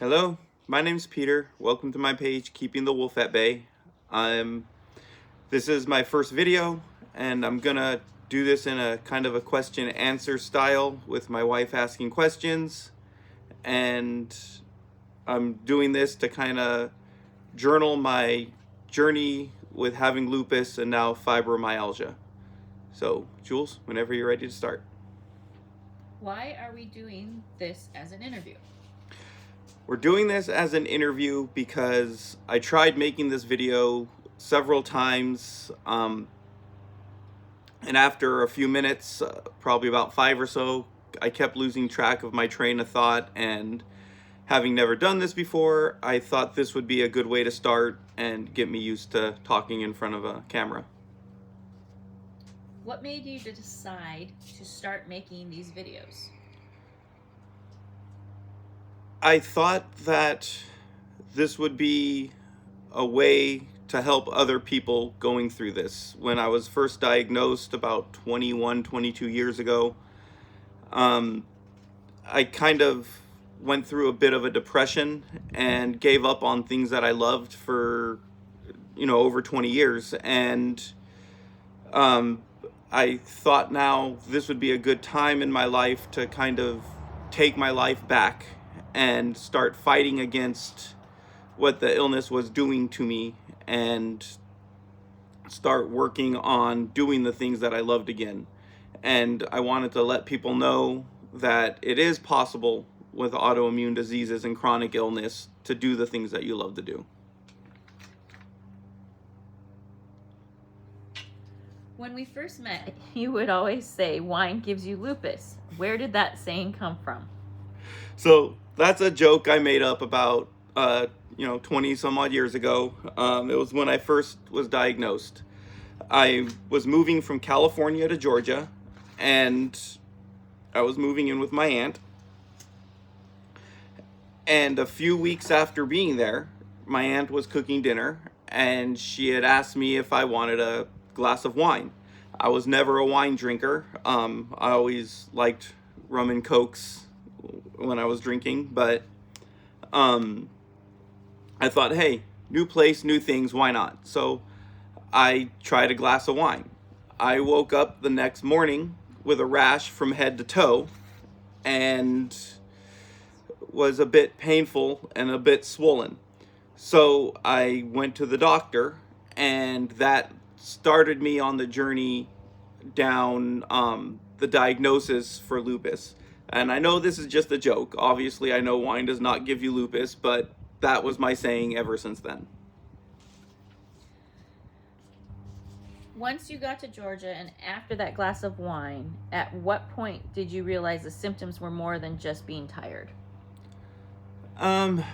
Hello, my name's Peter. Welcome to my page, Keeping the Wolf at Bay. Um, this is my first video, and I'm gonna do this in a kind of a question answer style with my wife asking questions. And I'm doing this to kind of journal my journey with having lupus and now fibromyalgia. So, Jules, whenever you're ready to start. Why are we doing this as an interview? We're doing this as an interview because I tried making this video several times, and after a few minutes, probably about 5 or so, I kept losing track of my train of thought, and having never done this before, I thought this would be a good way to start and get me used to talking in front of a camera. What made you decide to start making these videos? I thought that this would be a way to help other people going through this. When I was first diagnosed about 21, 22 years ago, um, I kind of went through a bit of a depression and gave up on things that I loved for, over 20 years. And um, I thought now this would be a good time in my life to kind of take my life back and start fighting against what the illness was doing to me and start working on doing the things that I loved again. And I wanted to let people know that it is possible with autoimmune diseases and chronic illness to do the things that you love to do. When we first met, you would always say wine gives you lupus. Where did that saying come from? So that's a joke I made up about 20 some odd years ago. It was when I first was diagnosed. I was moving from California to Georgia, and I was moving in with my aunt. And a few weeks after being there, my aunt was cooking dinner, and she had asked me if I wanted a glass of wine. I was never a wine drinker. I always liked rum and cokes when I was drinking, but I thought, hey, new place, new things, why not? So I tried a glass of wine. I woke up the next morning with a rash from head to toe and was a bit painful and a bit swollen. So I went to the doctor, and that started me on the journey down the diagnosis for lupus. And I know this is just a joke. Obviously, I know wine does not give you lupus, but that was my saying ever since then. Once you got to Georgia and after that glass of wine, at what point did you realize the symptoms were more than just being tired? Um,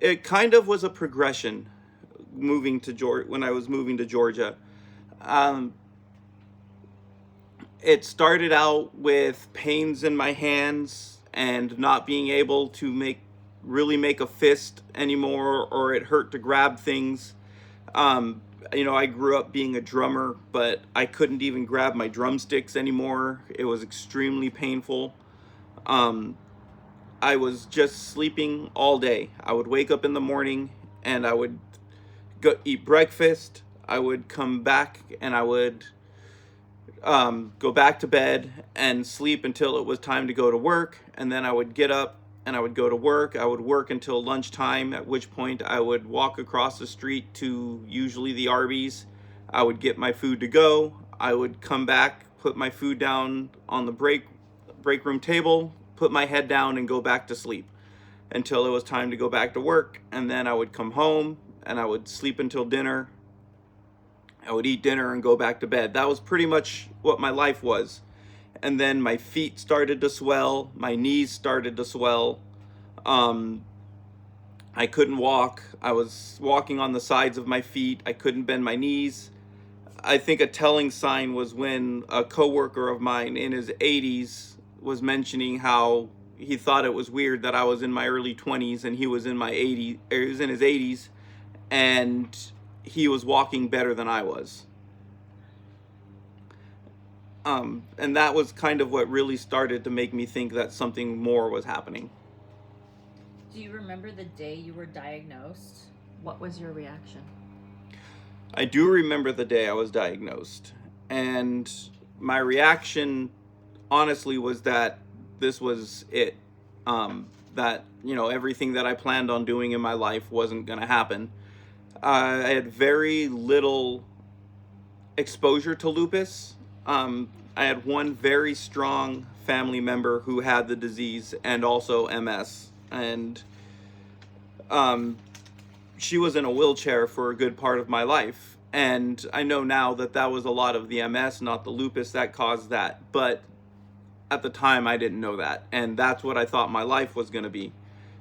it kind of was a progression moving to Georgia when I was moving to Georgia. Um, it started out with pains in my hands and not being able to really make a fist anymore, or it hurt to grab things. I grew up being a drummer, but I couldn't even grab my drumsticks anymore. It was extremely painful. Um, I was just sleeping all day. I would wake up in the morning and I would go eat breakfast. I would come back and I would go back to bed and sleep until it was time to go to work. And then I would get up and I would go to work. I would work until lunchtime, at which point I would walk across the street to usually the Arby's. I would get my food to go. I would come back, put my food down on the break room table, put my head down and go back to sleep until it was time to go back to work. And then I would come home and I would sleep until dinner. I would eat dinner and go back to bed. That was pretty much what my life was. And then my feet started to swell, my knees started to swell. Um, I couldn't walk. I was walking on the sides of my feet. I couldn't bend my knees. I think a telling sign was when a coworker of mine in his 80s was mentioning how he thought it was weird that I was in my early 20s and he was in my 80s, or he was in his 80s, and he was walking better than I was. And that was kind of what really started to make me think that something more was happening. Do you remember the day you were diagnosed? What was your reaction? I do remember the day I was diagnosed, and my reaction honestly was that this was it. That, everything that I planned on doing in my life wasn't going to happen. I had very little exposure to lupus. I had one very strong family member who had the disease and also MS, and um, she was in a wheelchair for a good part of my life. And I know now that that was a lot of the MS, not the lupus, that caused that. But at the time, I didn't know that. And that's what I thought my life was going to be.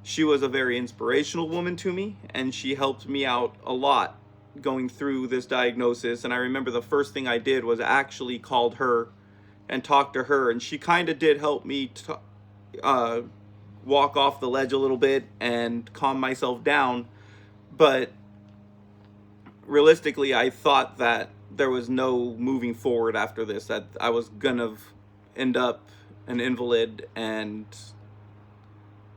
She was a very inspirational woman to me, and she helped me out a lot going through this diagnosis. And I remember the first thing I did was actually called her and talked to her. And she kind of did help me uh, walk off the ledge a little bit and calm myself down. But realistically, I thought that there was no moving forward after this, that I was gonna end up an invalid and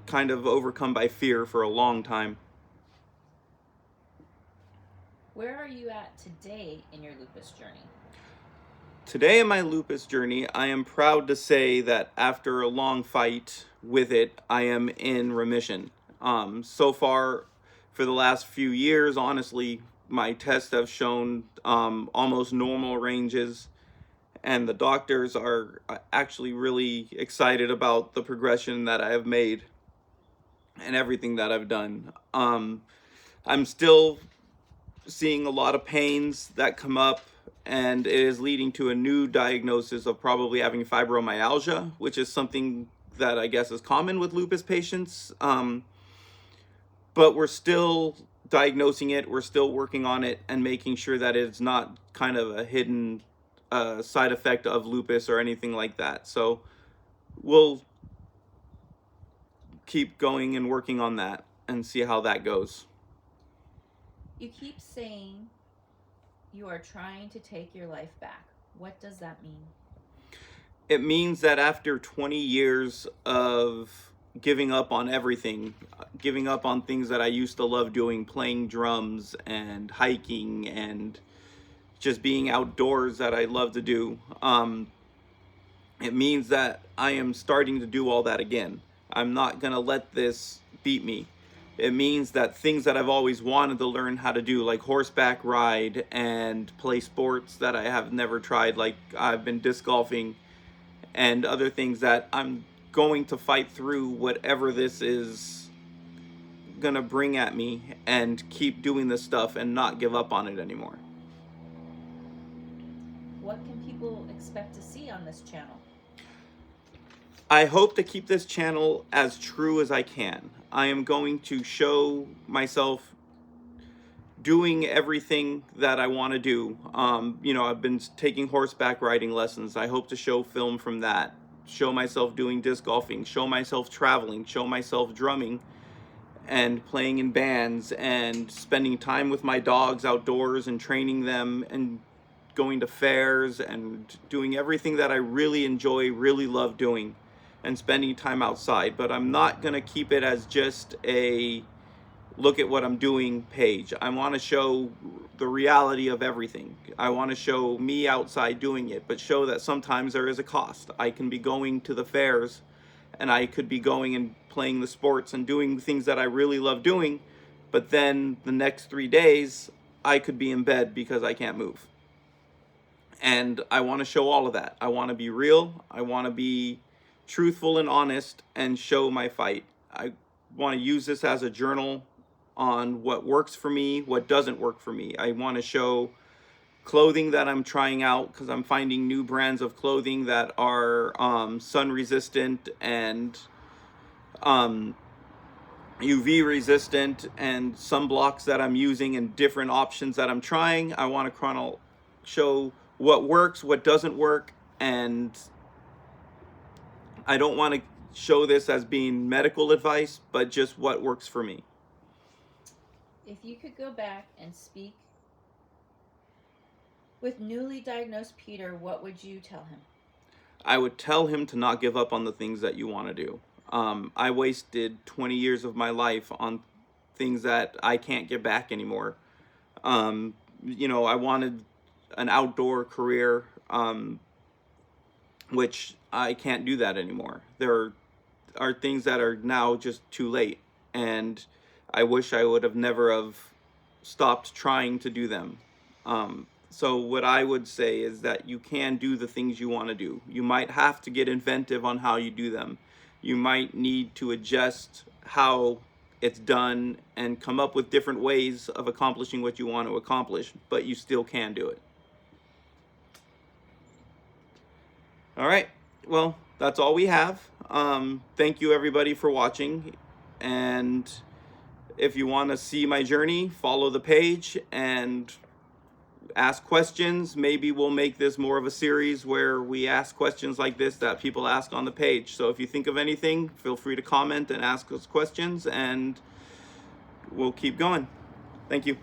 kind of overcome by fear for a long time. Where are you at today in your lupus journey? Today in my lupus journey, I am proud to say that after a long fight with it, I am in remission. So far, for the last few years, honestly, my tests have shown almost normal ranges, and the doctors are actually really excited about the progression that I have made and everything that I've done. I'm still seeing a lot of pains that come up, and it is leading to a new diagnosis of probably having fibromyalgia, which is something that I guess is common with lupus patients. But we're still diagnosing it, we're still working on it, and making sure that it's not kind of a hidden side effect of lupus or anything like that. So we'll keep going and working on that and see how that goes. You keep saying you are trying to take your life back. What does that mean? It means that after 20 years of giving up on everything, giving up on things that I used to love doing, playing drums and hiking and just being outdoors that I love to do, it means that I am starting to do all that again. I'm not going to let this beat me. It means that things that I've always wanted to learn how to do, like horseback ride and play sports that I have never tried, like I've been disc golfing and other things, that I'm going to fight through whatever this is gonna bring at me and keep doing this stuff and not give up on it anymore. What can people expect to see on this channel? I hope to keep this channel as true as I can. I am going to show myself doing everything that I want to do. I've been taking horseback riding lessons. I hope to show film from that, show myself doing disc golfing, show myself traveling, show myself drumming and playing in bands and spending time with my dogs outdoors and training them and going to fairs and doing everything that I really enjoy, really love doing, and spending time outside. But I'm not going to keep it as just a look at what I'm doing page. I want to show the reality of everything. I want to show me outside doing it, but show that sometimes there is a cost. I can be going to the fairs and I could be going and playing the sports and doing things that I really love doing, but then the next 3 days I could be in bed because I can't move. And I want to show all of that. I want to be real. I want to be truthful and honest and show my fight. I want to use this as a journal on what works for me, what doesn't work for me. I want to show clothing that I'm trying out because I'm finding new brands of clothing that are sun resistant and UV resistant, and sunblocks that I'm using and different options that I'm trying. I want to show what works, what doesn't work, and I don't want to show this as being medical advice, but just what works for me. If you could go back and speak with newly diagnosed Peter, what would you tell him? I would tell him to not give up on the things that you want to do. I wasted 20 years of my life on things that I can't get back anymore. I wanted an outdoor career, which I can't do that anymore. There are things that are now just too late, and I wish I would have never have stopped trying to do them. So what I would say is that you can do the things you want to do. You might have to get inventive on how you do them. You might need to adjust how it's done and come up with different ways of accomplishing what you want to accomplish, but you still can do it. All right. Well, that's all we have. Thank you, everybody, for watching. And if you want to see my journey, follow the page and ask questions. Maybe we'll make this more of a series where we ask questions like this that people ask on the page. So if you think of anything, feel free to comment and ask us questions, and we'll keep going. Thank you.